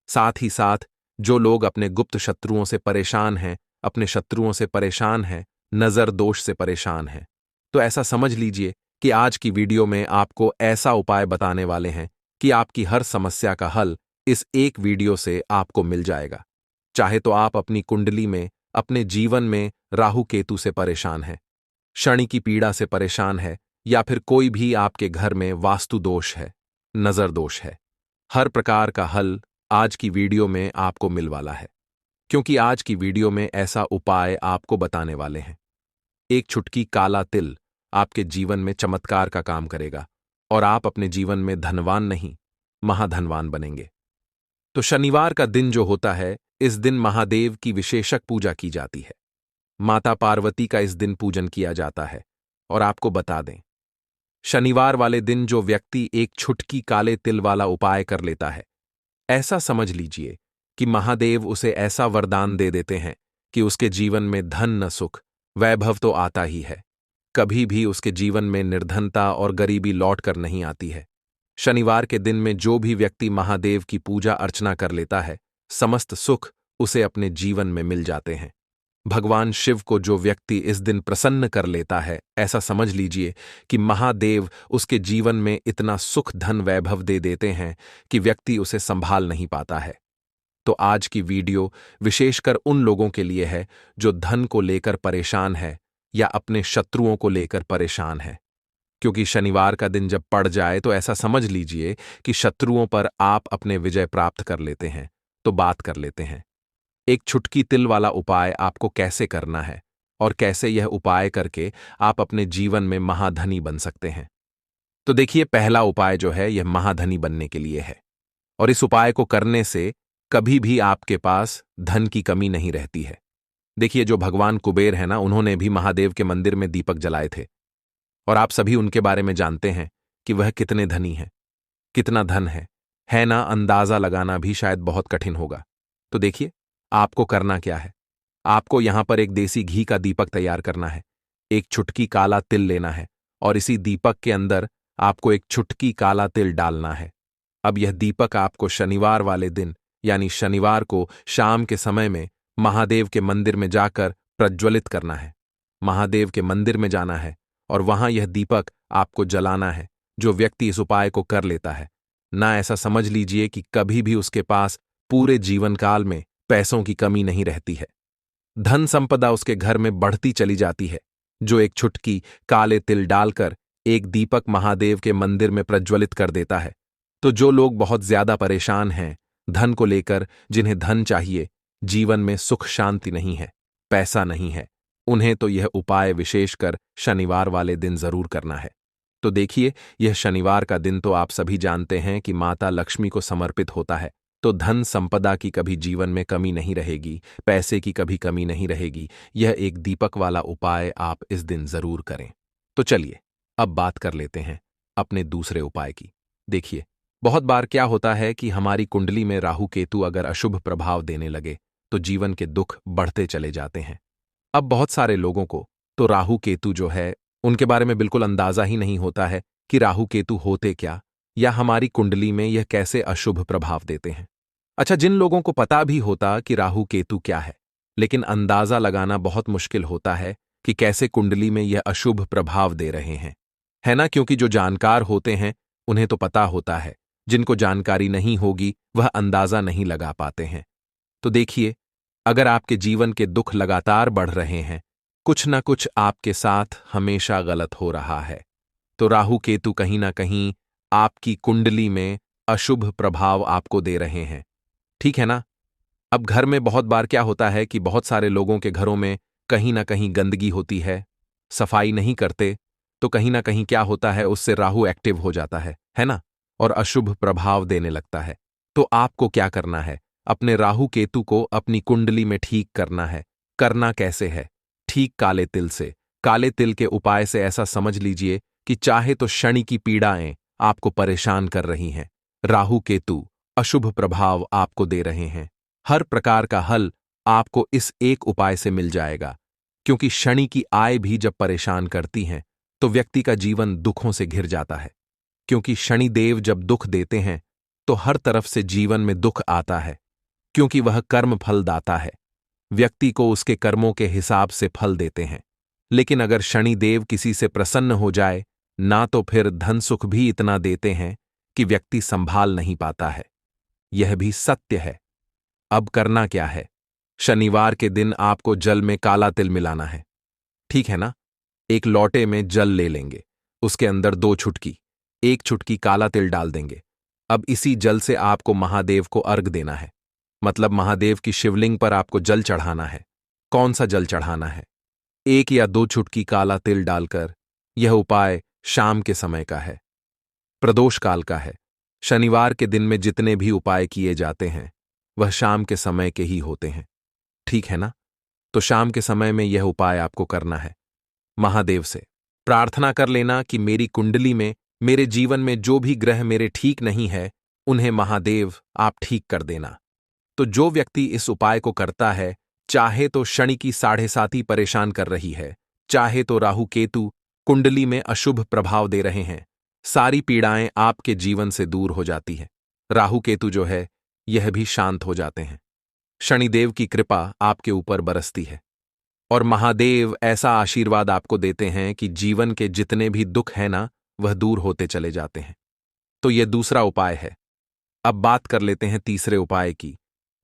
साथ ही साथ जो लोग अपने गुप्त शत्रुओं से परेशान हैं, अपने शत्रुओं से परेशान हैं, नजर दोष से परेशान हैं, तो ऐसा समझ लीजिए कि आज की वीडियो में आपको ऐसा उपाय बताने वाले हैं कि आपकी हर समस्या का हल इस एक वीडियो से आपको मिल जाएगा। चाहे तो आप अपनी कुंडली में, अपने जीवन में राहु केतु से परेशान हैं, शनि की पीड़ा से परेशान है, या फिर कोई भी आपके घर में वास्तु दोष है, नजर दोष है, हर प्रकार का हल आज की वीडियो में आपको मिल वाला है। क्योंकि आज की वीडियो में ऐसा उपाय आपको बताने वाले हैं। एक चुटकी काला तिल आपके जीवन में चमत्कार का काम करेगा और आप अपने जीवन में धनवान नहीं, महाधनवान बनेंगे। तो शनिवार का दिन जो होता है, इस दिन महादेव की विशेषक पूजा की जाती है। माता पार्वती का इस दिन पूजन किया जाता है। और आपको बता दें, शनिवार वाले दिन जो व्यक्ति एक चुटकी काले तिल वाला उपाय कर लेता है, ऐसा समझ लीजिए कि महादेव उसे ऐसा वरदान दे देते हैं कि उसके जीवन में धन न सुख, वैभव तो आता ही है, कभी भी उसके जीवन में निर्धनता और गरीबी लौट कर नहीं आती है। शनिवार के दिन में जो भी व्यक्ति महादेव की पूजा अर्चना कर लेता है, समस्त सुख उसे अपने जीवन में मिल जाते हैं। भगवान शिव को जो व्यक्ति इस दिन प्रसन्न कर लेता है, ऐसा समझ लीजिए कि महादेव उसके जीवन में इतना सुख धन वैभव दे देते हैं कि व्यक्ति उसे संभाल नहीं पाता है। तो आज की वीडियो विशेषकर उन लोगों के लिए है जो धन को लेकर परेशान है या अपने शत्रुओं को लेकर परेशान है। क्योंकि शनिवार का दिन जब पड़ जाए तो ऐसा समझ लीजिए कि शत्रुओं पर आप अपने विजय प्राप्त कर लेते हैं। तो बात कर लेते हैं एक चुटकी तिल वाला उपाय आपको कैसे करना है और कैसे यह उपाय करके आप अपने जीवन में महाधनी बन सकते हैं। तो देखिए, पहला उपाय जो है यह महाधनी बनने के लिए है, और इस उपाय को करने से कभी भी आपके पास धन की कमी नहीं रहती है। देखिए, जो भगवान कुबेर है ना, उन्होंने भी महादेव के मंदिर में दीपक जलाए थे, और आप सभी उनके बारे में जानते हैं कि वह कितने धनी हैं, कितना धन है ना, अंदाजा लगाना भी शायद बहुत कठिन होगा। तो देखिए, आपको करना क्या है। आपको यहां पर एक देसी घी का दीपक तैयार करना है, एक चुटकी काला तिल लेना है, और इसी दीपक के अंदर आपको एक चुटकी काला तिल डालना है। अब यह दीपक आपको शनिवार वाले दिन, यानी शनिवार को शाम के समय में महादेव के मंदिर में जाकर प्रज्वलित करना है। महादेव के मंदिर में जाना है और वहां यह दीपक आपको जलाना है। जो व्यक्ति इस उपाय को कर लेता है ना, ऐसा समझ लीजिए कि कभी भी उसके पास पूरे जीवन काल में पैसों की कमी नहीं रहती है। धन संपदा उसके घर में बढ़ती चली जाती है। जो एक चुटकी काले तिल डालकर एक दीपक महादेव के मंदिर में प्रज्वलित कर देता है, तो जो लोग बहुत ज्यादा परेशान हैं धन को लेकर, जिन्हें धन चाहिए, जीवन में सुख शांति नहीं है, पैसा नहीं है, उन्हें तो यह उपाय विशेषकर शनिवार वाले दिन जरूर करना है। तो देखिए, यह शनिवार का दिन तो आप सभी जानते हैं कि माता लक्ष्मी को समर्पित होता है, तो धन संपदा की कभी जीवन में कमी नहीं रहेगी, पैसे की कभी कमी नहीं रहेगी। यह एक दीपक वाला उपाय आप इस दिन जरूर करें। तो चलिए अब बात कर लेते हैं अपने दूसरे उपाय की। देखिए, बहुत बार क्या होता है कि हमारी कुंडली में राहु केतु अगर अशुभ प्रभाव देने लगे तो जीवन के दुख बढ़ते चले जाते हैं। अब बहुत सारे लोगों को तो राहु केतु जो है उनके बारे में बिल्कुल अंदाजा ही नहीं होता है कि राहु केतु होते क्या, या हमारी कुंडली में यह कैसे अशुभ प्रभाव देते हैं। अच्छा, जिन लोगों को पता भी होता कि राहु केतु क्या है, लेकिन अंदाजा लगाना बहुत मुश्किल होता है कि कैसे कुंडली में यह अशुभ प्रभाव दे रहे हैं, है ना। क्योंकि जो जानकार होते हैं उन्हें तो पता होता है, जिनको जानकारी नहीं होगी वह अंदाजा नहीं लगा पाते हैं। तो देखिए, अगर आपके जीवन के दुख लगातार बढ़ रहे हैं, कुछ ना कुछ आपके साथ हमेशा गलत हो रहा है, तो राहु केतु कहीं ना कहीं आपकी कुंडली में अशुभ प्रभाव आपको दे रहे हैं, ठीक है ना। अब घर में बहुत बार क्या होता है कि बहुत सारे लोगों के घरों में कहीं ना कहीं गंदगी होती है, सफाई नहीं करते, तो कहीं ना कहीं क्या होता है, उससे राहु एक्टिव हो जाता है ना, और अशुभ प्रभाव देने लगता है। तो आपको क्या करना है, अपने राहु केतु को अपनी कुंडली में ठीक करना है। करना कैसे है? ठीक काले तिल से। काले तिल के उपाय से ऐसा समझ लीजिए कि चाहे तो शनि की पीड़ाएं आपको परेशान कर रही हैं, राहु केतु अशुभ प्रभाव आपको दे रहे हैं, हर प्रकार का हल आपको इस एक उपाय से मिल जाएगा। क्योंकि शनि की आय भी जब परेशान करती हैं तो व्यक्ति का जीवन दुखों से घिर जाता है। क्योंकि शनि देव जब दुख देते हैं तो हर तरफ से जीवन में दुख आता है, क्योंकि वह कर्म फलदाता है। व्यक्ति को उसके कर्मों के हिसाब से फल देते हैं। लेकिन अगर शनि देव किसी से प्रसन्न हो जाए ना तो फिर धन सुख भी इतना देते हैं कि व्यक्ति संभाल नहीं पाता है। यह भी सत्य है। अब करना क्या है? शनिवार के दिन आपको जल में काला तिल मिलाना है, ठीक है ना? एक लोटे में जल ले लेंगे, उसके अंदर 2 चुटकी, 1 चुटकी काला तिल डाल देंगे। अब इसी जल से आपको महादेव को अर्घ देना है, मतलब महादेव की शिवलिंग पर आपको जल चढ़ाना है। कौन सा जल चढ़ाना है? 1 या 2 चुटकी काला तिल डालकर। यह उपाय शाम के समय का है, प्रदोष काल का है। शनिवार के दिन में जितने भी उपाय किए जाते हैं वह शाम के समय के ही होते हैं, ठीक है ना? तो शाम के समय में यह उपाय आपको करना है। महादेव से प्रार्थना कर लेना कि मेरी कुंडली में, मेरे जीवन में जो भी ग्रह मेरे ठीक नहीं है उन्हें महादेव आप ठीक कर देना। तो जो व्यक्ति इस उपाय को करता है, चाहे तो शनि की 7.5 परेशान कर रही है, चाहे तो राहु केतु कुंडली में अशुभ प्रभाव दे रहे हैं, सारी पीड़ाएं आपके जीवन से दूर हो जाती हैं। राहु केतु जो है यह भी शांत हो जाते हैं। शनिदेव की कृपा आपके ऊपर बरसती है और महादेव ऐसा आशीर्वाद आपको देते हैं कि जीवन के जितने भी दुख हैं ना वह दूर होते चले जाते हैं। तो यह दूसरा उपाय है। अब बात कर लेते हैं तीसरे उपाय की,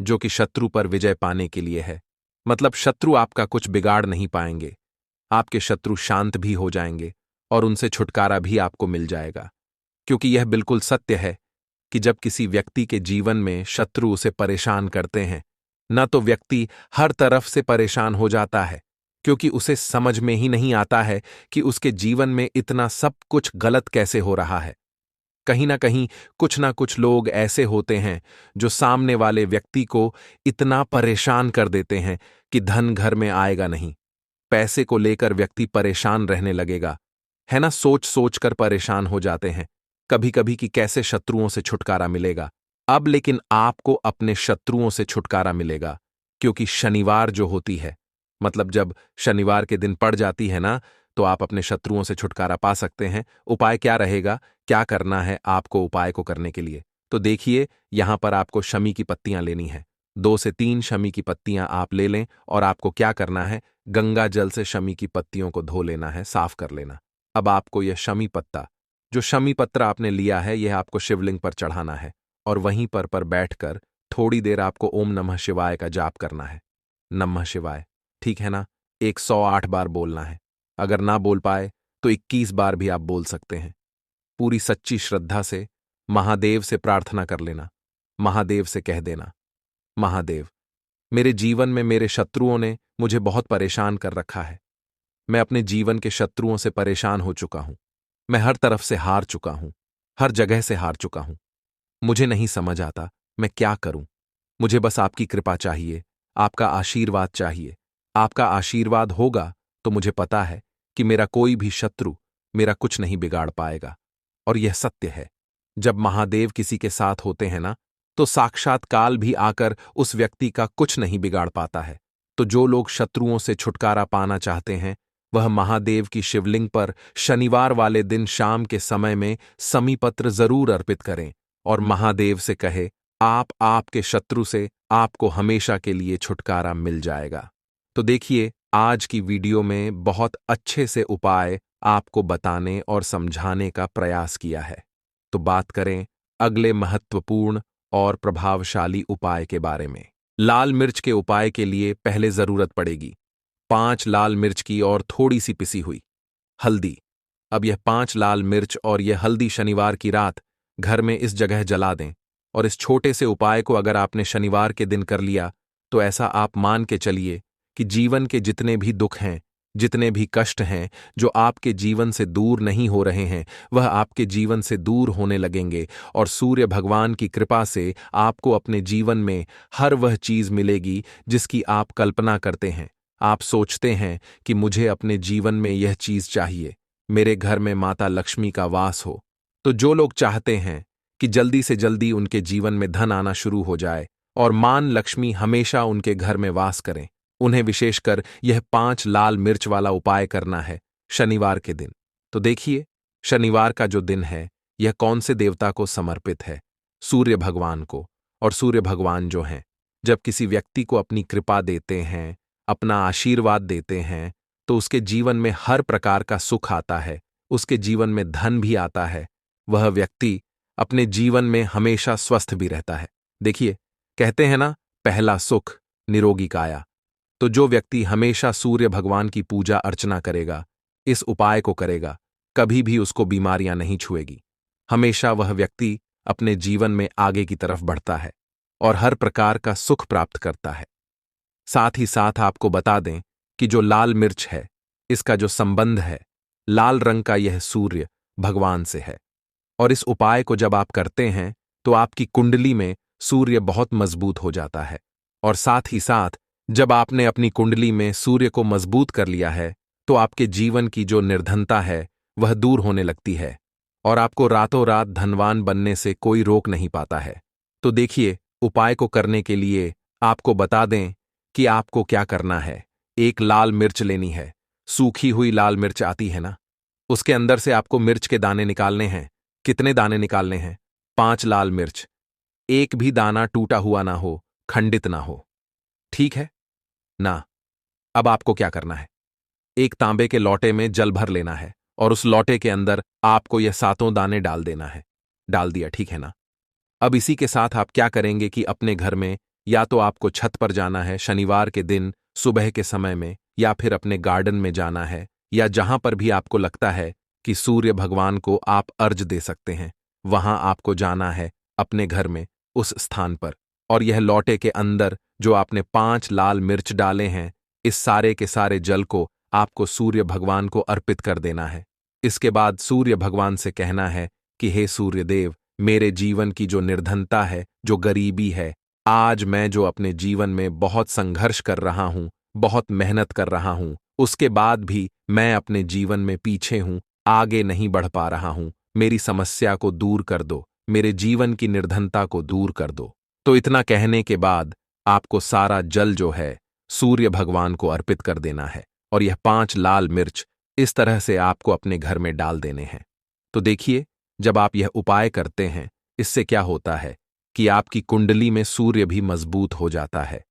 जो कि शत्रु पर विजय पाने के लिए है। मतलब शत्रु आपका कुछ बिगाड़ नहीं पाएंगे, आपके शत्रु शांत भी हो जाएंगे और उनसे छुटकारा भी आपको मिल जाएगा। क्योंकि यह बिल्कुल सत्य है कि जब किसी व्यक्ति के जीवन में शत्रु उसे परेशान करते हैं न तो व्यक्ति हर तरफ से परेशान हो जाता है, क्योंकि उसे समझ में ही नहीं आता है कि उसके जीवन में इतना सब कुछ गलत कैसे हो रहा है। कहीं ना कुछ लोग ऐसे होते हैं जो सामने वाले व्यक्ति को इतना परेशान कर देते हैं कि धन घर में आएगा नहीं, पैसे को लेकर व्यक्ति परेशान रहने लगेगा, है ना? सोच सोच कर परेशान हो जाते हैं कभी कभी कि कैसे शत्रुओं से छुटकारा मिलेगा। अब लेकिन आपको अपने शत्रुओं से छुटकारा मिलेगा, क्योंकि शनिवार जो होती है, मतलब जब शनिवार के दिन पड़ जाती है ना, तो आप अपने शत्रुओं से छुटकारा पा सकते हैं। उपाय क्या रहेगा, क्या करना है आपको उपाय को करने के लिए? तो देखिए, यहां पर आपको शमी की पत्तियां लेनी है। 2 से 3 शमी की पत्तियां आप ले लें और आपको क्या करना है, गंगा जल से शमी की पत्तियों को धो लेना है, साफ कर लेना। अब आपको यह शमी पत्ता, जो शमी पत्र आपने लिया है, यह आपको शिवलिंग पर चढ़ाना है और वहीं पर बैठकर थोड़ी देर आपको ओम नमः शिवाय का जाप करना है। नमः शिवाय, ठीक है ना? 108 बार बोलना है। अगर ना बोल पाए तो 21 बार भी आप बोल सकते हैं। पूरी सच्ची श्रद्धा से महादेव से प्रार्थना कर लेना। महादेव से कह देना, महादेव, मेरे जीवन में मेरे शत्रुओं ने मुझे बहुत परेशान कर रखा है। मैं अपने जीवन के शत्रुओं से परेशान हो चुका हूं। मैं हर तरफ से हार चुका हूं, हर जगह से हार चुका हूं। मुझे नहीं समझ आता मैं क्या करूं। मुझे बस आपकी कृपा चाहिए, आपका आशीर्वाद चाहिए। आपका आशीर्वाद होगा तो मुझे पता है कि मेरा कोई भी शत्रु मेरा कुछ नहीं बिगाड़ पाएगा। और यह सत्य है, जब महादेव किसी के साथ होते हैं ना, तो साक्षात काल भी आकर उस व्यक्ति का कुछ नहीं बिगाड़ पाता है। तो जो लोग शत्रुओं से छुटकारा पाना चाहते हैं, वह महादेव की शिवलिंग पर शनिवार वाले दिन शाम के समय में समीपत्र जरूर अर्पित करें और महादेव से कहे, आपके शत्रु से आपको हमेशा के लिए छुटकारा मिल जाएगा। तो देखिए, आज की वीडियो में बहुत अच्छे से उपाय आपको बताने और समझाने का प्रयास किया है। तो बात करें अगले महत्वपूर्ण और प्रभावशाली उपाय के बारे में। लाल मिर्च के उपाय के लिए पहले जरूरत पड़ेगी 5 लाल मिर्च की और थोड़ी सी पिसी हुई हल्दी। अब यह 5 लाल मिर्च और यह हल्दी शनिवार की रात घर में इस जगह जला दें। और इस छोटे से उपाय को अगर आपने शनिवार के दिन कर लिया तो ऐसा आप मान के चलिए कि जीवन के जितने भी दुख हैं जितने भी कष्ट हैं जो आपके जीवन से दूर नहीं हो रहे हैं, वह आपके जीवन से दूर होने लगेंगे और सूर्य भगवान की कृपा से आपको अपने जीवन में हर वह चीज मिलेगी जिसकी आप कल्पना करते हैं। आप सोचते हैं कि मुझे अपने जीवन में यह चीज चाहिए, मेरे घर में माता लक्ष्मी का वास हो। तो जो लोग चाहते हैं कि जल्दी से जल्दी उनके जीवन में धन आना शुरू हो जाए और मान लक्ष्मी हमेशा उनके घर में वास करें, उन्हें विशेषकर यह 5 लाल मिर्च वाला उपाय करना है शनिवार के दिन। तो देखिए, शनिवार का जो दिन है यह कौन से देवता को समर्पित है? सूर्य भगवान को। और सूर्य भगवान जो हैं, जब किसी व्यक्ति को अपनी कृपा देते हैं, अपना आशीर्वाद देते हैं, तो उसके जीवन में हर प्रकार का सुख आता है, उसके जीवन में धन भी आता है, वह व्यक्ति अपने जीवन में हमेशा स्वस्थ भी रहता है। देखिए, कहते हैं ना, पहला सुख निरोगी काया। तो जो व्यक्ति हमेशा सूर्य भगवान की पूजा अर्चना करेगा, इस उपाय को करेगा, कभी भी उसको बीमारियां नहीं छुएगी। हमेशा वह व्यक्ति अपने जीवन में आगे की तरफ बढ़ता है और हर प्रकार का सुख प्राप्त करता है। साथ ही साथ आपको बता दें कि जो लाल मिर्च है, इसका जो संबंध है, लाल रंग का यह सूर्य भगवान से है। और इस उपाय को जब आप करते हैं तो आपकी कुंडली में सूर्य बहुत मजबूत हो जाता है। और साथ ही साथ जब आपने अपनी कुंडली में सूर्य को मजबूत कर लिया है, तो आपके जीवन की जो निर्धनता है वह दूर होने लगती है और आपको रातों रात धनवान बनने से कोई रोक नहीं पाता है। तो देखिए, उपाय को करने के लिए आपको बता दें कि आपको क्या करना है। एक लाल मिर्च लेनी है, सूखी हुई लाल मिर्च आती है ना, उसके अंदर से आपको मिर्च के दाने निकालने हैं। कितने दाने निकालने हैं? 5 लाल मिर्च। एक भी दाना टूटा हुआ ना हो, खंडित ना हो, ठीक है ना? अब आपको क्या करना है? एक तांबे के लोटे में जल भर लेना है और उस लोटे के अंदर आपको यह 7 दाने डाल देना है। डाल दिया, ठीक है ना? अब इसी के साथ आप क्या करेंगे कि अपने घर में या तो आपको छत पर जाना है शनिवार के दिन सुबह के समय में, या फिर अपने गार्डन में जाना है, या जहां पर भी आपको लगता है कि सूर्य भगवान को आप अर्ज दे सकते हैं, वहां आपको जाना है अपने घर में उस स्थान पर। और यह लोटे के अंदर जो आपने 5 लाल मिर्च डाले हैं, इस सारे के सारे जल को आपको सूर्य भगवान को अर्पित कर देना है। इसके बाद सूर्य भगवान से कहना है कि हे सूर्य देव, मेरे जीवन की जो निर्धनता है, जो गरीबी है, आज मैं जो अपने जीवन में बहुत संघर्ष कर रहा हूं, बहुत मेहनत कर रहा हूं, उसके बाद भी मैं अपने जीवन में पीछे हूं, आगे नहीं बढ़ पा रहा हूं, मेरी समस्या को दूर कर दो, मेरे जीवन की निर्धनता को दूर कर दो। तो इतना कहने के बाद आपको सारा जल जो है सूर्य भगवान को अर्पित कर देना है और यह 5 लाल मिर्च इस तरह से आपको अपने घर में डाल देने हैं। तो देखिए, जब आप यह उपाय करते हैं, इससे क्या होता है कि आपकी कुंडली में सूर्य भी मजबूत हो जाता है।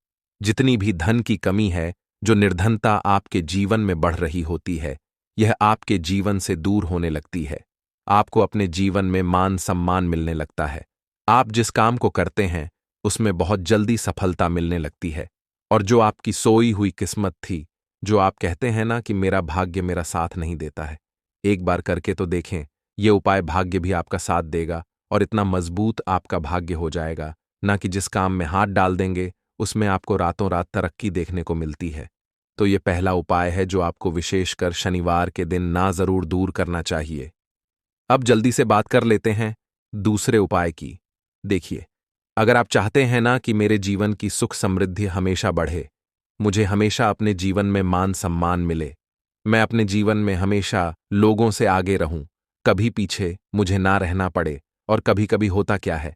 जितनी भी धन की कमी है, जो निर्धनता आपके जीवन में बढ़ रही होती है, यह आपके जीवन से दूर होने लगती है। आपको अपने जीवन में मान सम्मान मिलने लगता है। आप जिस काम को करते हैं उसमें बहुत जल्दी सफलता मिलने लगती है। और जो आपकी सोई हुई किस्मत थी, जो आप कहते हैं ना कि मेरा भाग्य मेरा साथ नहीं देता है, एक बार करके तो देखें, ये उपाय भाग्य भी आपका साथ देगा और इतना मजबूत आपका भाग्य हो जाएगा ना कि जिस काम में हाथ डाल देंगे उसमें आपको रातों रात तरक्की देखने को मिलती है। तो ये पहला उपाय है जो आपको विशेषकर शनिवार के दिन ना जरूर दूर करना चाहिए। अब जल्दी से बात कर लेते हैं दूसरे उपाय की। देखिए, अगर आप चाहते हैं ना कि मेरे जीवन की सुख समृद्धि हमेशा बढ़े, मुझे हमेशा अपने जीवन में मान सम्मान मिले, मैं अपने जीवन में हमेशा लोगों से आगे रहूं, कभी पीछे मुझे ना रहना पड़े। और कभी कभी होता क्या है,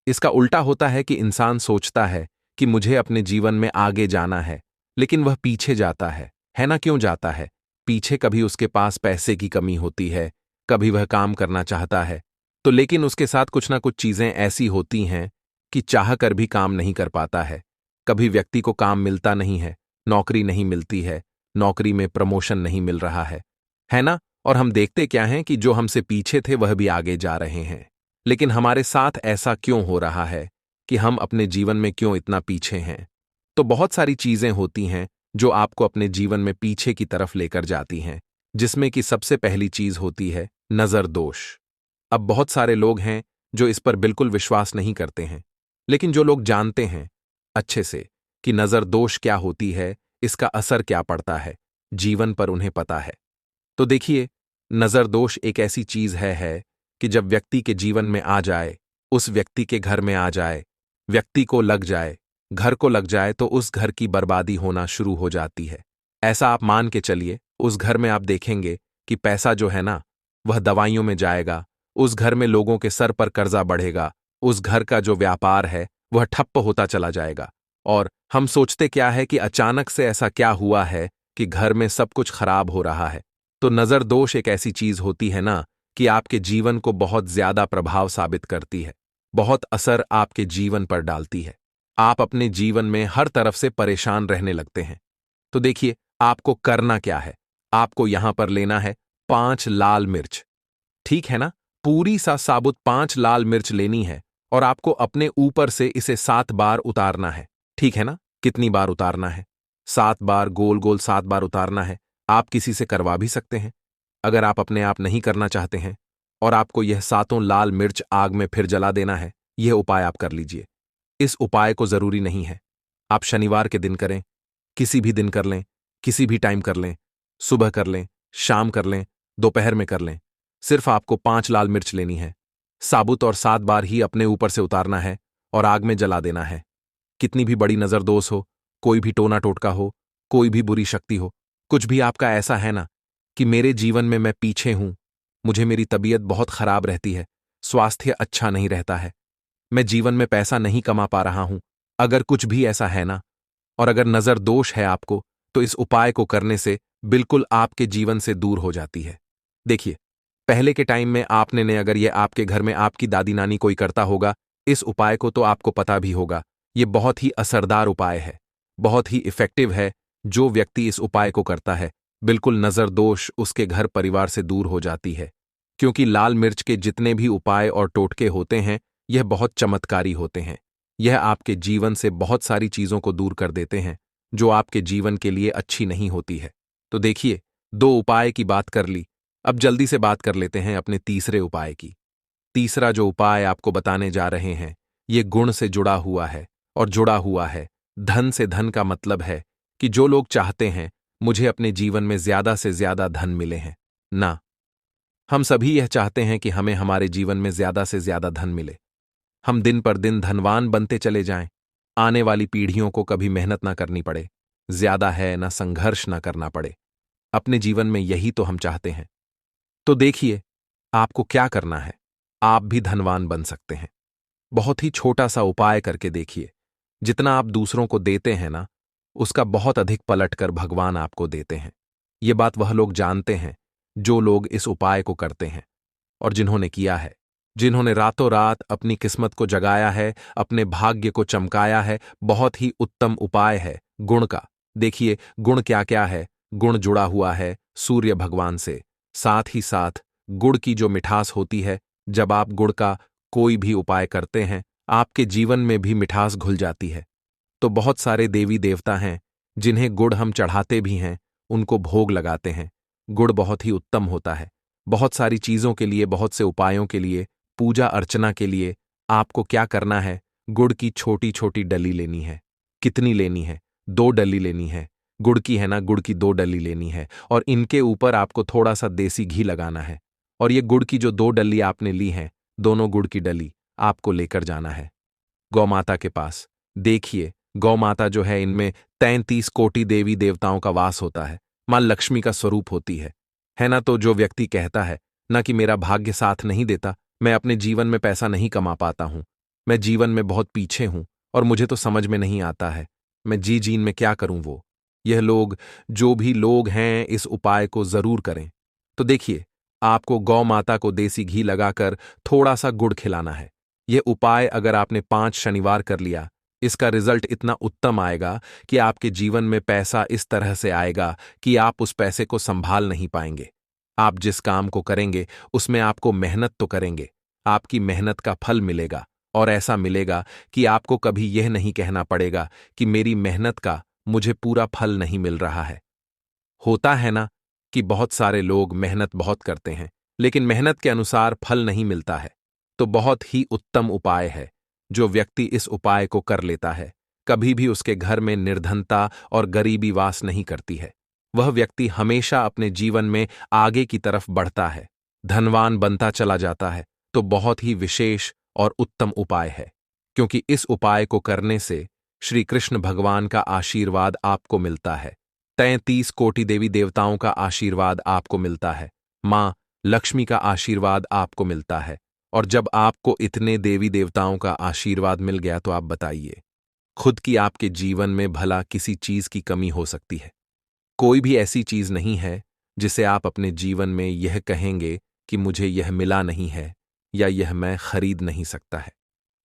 इसका उल्टा होता है कि इंसान सोचता है कि मुझे अपने जीवन में आगे जाना है, लेकिन वह पीछे जाता है ना? क्यों जाता है पीछे? कभी उसके पास पैसे की कमी होती है, कभी वह काम करना चाहता है, तो लेकिन उसके साथ कुछ ना कुछ चीजें ऐसी होती हैं कि चाह कर भी काम नहीं कर पाता है। कभी व्यक्ति को काम मिलता नहीं है, नौकरी नहीं मिलती है, नौकरी में प्रमोशन नहीं मिल रहा है ना? और हम देखते क्या हैं कि जो हमसे पीछे थे वह भी आगे जा रहे हैं। लेकिन हमारे साथ ऐसा क्यों हो रहा है कि हम अपने जीवन में क्यों इतना पीछे हैं? तो बहुत सारी चीजें होती हैं जो आपको अपने जीवन में पीछे की तरफ लेकर जाती हैं, जिसमें कि सबसे पहली चीज होती है नजर दोष। अब बहुत सारे लोग हैं जो इस पर बिल्कुल विश्वास नहीं करते हैं, लेकिन जो लोग जानते हैं अच्छे से कि नजर दोष क्या होती है, इसका असर क्या पड़ता है, जीवन पर उन्हें पता है। तो देखिए, नजर दोष एक ऐसी चीज है कि जब व्यक्ति के जीवन में आ जाए, उस व्यक्ति के घर में आ जाए, व्यक्ति को लग जाए, घर को लग जाए, तो उस घर की बर्बादी होना शुरू हो जाती है। ऐसा आप मान के चलिए, उस घर में आप देखेंगे कि पैसा जो है ना, वह दवाइयों में जाएगा, उस घर में लोगों के सर पर कर्जा बढ़ेगा, उस घर का जो व्यापार है वह ठप्प होता चला जाएगा। और हम सोचते क्या है कि अचानक से ऐसा क्या हुआ है कि घर में सब कुछ खराब हो रहा है। तो नजर दोष एक ऐसी चीज होती है ना कि आपके जीवन को बहुत ज्यादा प्रभाव साबित करती है, बहुत असर आपके जीवन पर डालती है। आप अपने जीवन में हर तरफ से परेशान रहने लगते हैं। तो देखिए, आपको करना क्या है। आपको यहां पर लेना है 5 लाल मिर्च, ठीक है ना। पूरी सा साबुत 5 लाल मिर्च लेनी है और आपको अपने ऊपर से इसे 7 बार उतारना है, ठीक है ना। कितनी बार उतारना है? 7 बार, गोल गोल 7 बार उतारना है। आप किसी से करवा भी सकते हैं अगर आप अपने आप नहीं करना चाहते हैं। और आपको यह 7 लाल मिर्च आग में फिर जला देना है। यह उपाय आप कर लीजिए। इस उपाय को जरूरी नहीं है आप शनिवार के दिन करें, किसी भी दिन कर लें, किसी भी टाइम कर लें, सुबह कर लें, शाम कर लें, दोपहर में कर लें। सिर्फ आपको 5 लाल मिर्च लेनी है, साबुत, और 7 बार ही अपने ऊपर से उतारना है और आग में जला देना है। कितनी भी बड़ी नजरदोष हो, कोई भी टोना टोटका हो, कोई भी बुरी शक्ति हो, कुछ भी आपका ऐसा है ना कि मेरे जीवन में मैं पीछे हूं, मुझे मेरी तबीयत बहुत खराब रहती है, स्वास्थ्य अच्छा नहीं रहता है, मैं जीवन में पैसा नहीं कमा पा रहा हूं, अगर कुछ भी ऐसा है ना, और अगर नजर दोष है आपको, तो इस उपाय को करने से बिल्कुल आपके जीवन से दूर हो जाती है। देखिए, पहले के टाइम में आपने ने अगर ये आपके घर में आपकी दादी नानी कोई करता होगा इस उपाय को, तो आपको पता भी होगा ये बहुत ही असरदार उपाय है, बहुत ही इफेक्टिव है। जो व्यक्ति इस उपाय को करता है, बिल्कुल नजर दोष उसके घर परिवार से दूर हो जाती है। क्योंकि लाल मिर्च के जितने भी उपाय और टोटके होते हैं, यह बहुत चमत्कारी होते हैं। यह आपके जीवन से बहुत सारी चीजों को दूर कर देते हैं जो आपके जीवन के लिए अच्छी नहीं होती है। तो देखिए, 2 उपाय की बात कर ली, अब जल्दी से बात कर लेते हैं अपने तीसरे उपाय की। तीसरा जो उपाय आपको बताने जा रहे हैं, ये गुण से जुड़ा हुआ है, और जुड़ा हुआ है धन से। धन का मतलब है कि जो लोग चाहते हैं मुझे अपने जीवन में ज्यादा से ज्यादा धन मिले हैं ना, हम सभी यह चाहते हैं कि हमें हमारे जीवन में ज्यादा से ज्यादा धन मिले, हम दिन पर दिन धनवान बनते चले जाएं, आने वाली पीढ़ियों को कभी मेहनत ना करनी पड़े, ज्यादा है ना संघर्ष ना करना पड़े। अपने जीवन में यही तो हम चाहते हैं। तो देखिए, आपको क्या करना है, आप भी धनवान बन सकते हैं। बहुत ही छोटा सा उपाय करके देखिए। जितना आप दूसरों को देते हैं ना, उसका बहुत अधिक पलटकर भगवान आपको देते हैं। ये बात वह लोग जानते हैं जो लोग इस उपाय को करते हैं और जिन्होंने किया है, जिन्होंने रातों रात अपनी किस्मत को जगाया है, अपने भाग्य को चमकाया है। बहुत ही उत्तम उपाय है गुण का। देखिए, गुण क्या क्या है। गुण जुड़ा हुआ है सूर्य भगवान से, साथ ही साथ गुड़ की जो मिठास होती है, जब आप गुड़ का कोई भी उपाय करते हैं, आपके जीवन में भी मिठास घुल जाती है। तो बहुत सारे देवी देवता हैं जिन्हें गुड़ हम चढ़ाते भी हैं, उनको भोग लगाते हैं। गुड़ बहुत ही उत्तम होता है बहुत सारी चीजों के लिए, बहुत से उपायों के लिए, पूजा अर्चना के लिए। आपको क्या करना है, गुड़ की छोटी छोटी डली लेनी है। कितनी लेनी है? 2 डली लेनी है। गुड़ की है ना, गुड़ की 2 डली लेनी है, और इनके ऊपर आपको थोड़ा सा देसी घी लगाना है। और ये गुड़ की जो 2 डली आपने ली हैं, दोनों गुड़ की डली आपको लेकर जाना है गौ माता के पास। देखिए, गौ माता जो है, इनमें 33 कोटि देवी देवताओं का वास होता है, मां लक्ष्मी का स्वरूप होती है ना। तो जो व्यक्ति कहता है ना कि मेरा भाग्य साथ नहीं देता, मैं अपने जीवन में पैसा नहीं कमा पाता हूं, मैं जीवन में बहुत पीछे हूं और मुझे तो समझ में नहीं आता है, मैं जी जीन में क्या करूं, वो यह लोग, जो भी लोग हैं, इस उपाय को जरूर करें। तो देखिए, आपको गौ माता को देसी घी लगाकर थोड़ा सा गुड़ खिलाना है। यह उपाय अगर आपने 5 शनिवार कर लिया, इसका रिजल्ट इतना उत्तम आएगा कि आपके जीवन में पैसा इस तरह से आएगा कि आप उस पैसे को संभाल नहीं पाएंगे। आप जिस काम को करेंगे उसमें आपको मेहनत तो करेंगे, आपकी मेहनत का फल मिलेगा, और ऐसा मिलेगा कि आपको कभी यह नहीं कहना पड़ेगा कि मेरी मेहनत का मुझे पूरा फल नहीं मिल रहा है। होता है ना कि बहुत सारे लोग मेहनत बहुत करते हैं लेकिन मेहनत के अनुसार फल नहीं मिलता है। तो बहुत ही उत्तम उपाय है। जो व्यक्ति इस उपाय को कर लेता है, कभी भी उसके घर में निर्धनता और गरीबी वास नहीं करती है। वह व्यक्ति हमेशा अपने जीवन में आगे की तरफ बढ़ता है, धनवान बनता चला जाता है, तो बहुत ही विशेष और उत्तम उपाय है, क्योंकि इस उपाय को करने से श्री कृष्ण भगवान का आशीर्वाद आपको मिलता है, 33 कोटि देवी देवताओं का आशीर्वाद आपको मिलता है, माँ लक्ष्मी का आशीर्वाद आपको मिलता है। और जब आपको इतने देवी देवताओं का आशीर्वाद मिल गया तो आप बताइए, खुद की आपके जीवन में भला किसी चीज की कमी हो सकती है? कोई भी ऐसी चीज नहीं है जिसे आप अपने जीवन में यह कहेंगे कि मुझे यह मिला नहीं है या यह मैं खरीद नहीं सकता है।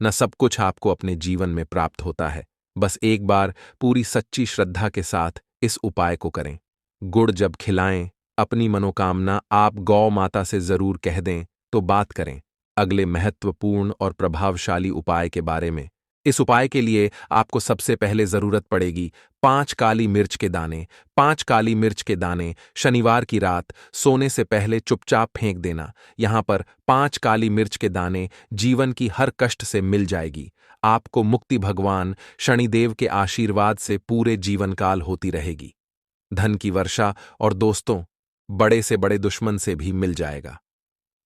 न सब कुछ आपको अपने जीवन में प्राप्त होता है। बस एक बार पूरी सच्ची श्रद्धा के साथ इस उपाय को करें। गुड़ जब खिलाएं, अपनी मनोकामना आप गौ माता से जरूर कह दें तो बात करें अगले महत्वपूर्ण और प्रभावशाली उपाय के बारे में। इस उपाय के लिए आपको सबसे पहले जरूरत पड़ेगी 5 काली मिर्च के दाने। 5 काली मिर्च के दाने शनिवार की रात सोने से पहले चुपचाप फेंक देना। यहां पर 5 काली मिर्च के दाने जीवन की हर कष्ट से मिल जाएगी। आपको मुक्ति भगवान शनिदेव के आशीर्वाद से पूरे जीवन काल होती रहेगी। धन की वर्षा और दोस्तों, बड़े से बड़े दुश्मन से भी मिल जाएगा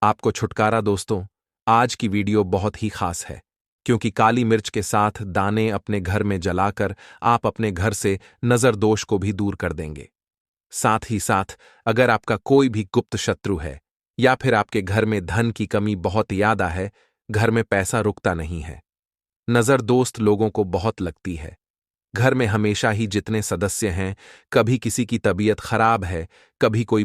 आपको छुटकारा। दोस्तों, आज की वीडियो बहुत ही खास है, क्योंकि काली मिर्च के साथ दाने अपने घर में जलाकर आप अपने घर से नजर दोष को भी दूर कर देंगे। साथ ही साथ अगर आपका कोई भी गुप्त शत्रु है या फिर आपके घर में धन की कमी बहुत ज्यादा है, घर में पैसा रुकता नहीं है, नजर दोस्त लोगों को बहुत लगती है, घर में हमेशा ही जितने सदस्य हैं, कभी किसी की तबीयत खराब है, कभी कोई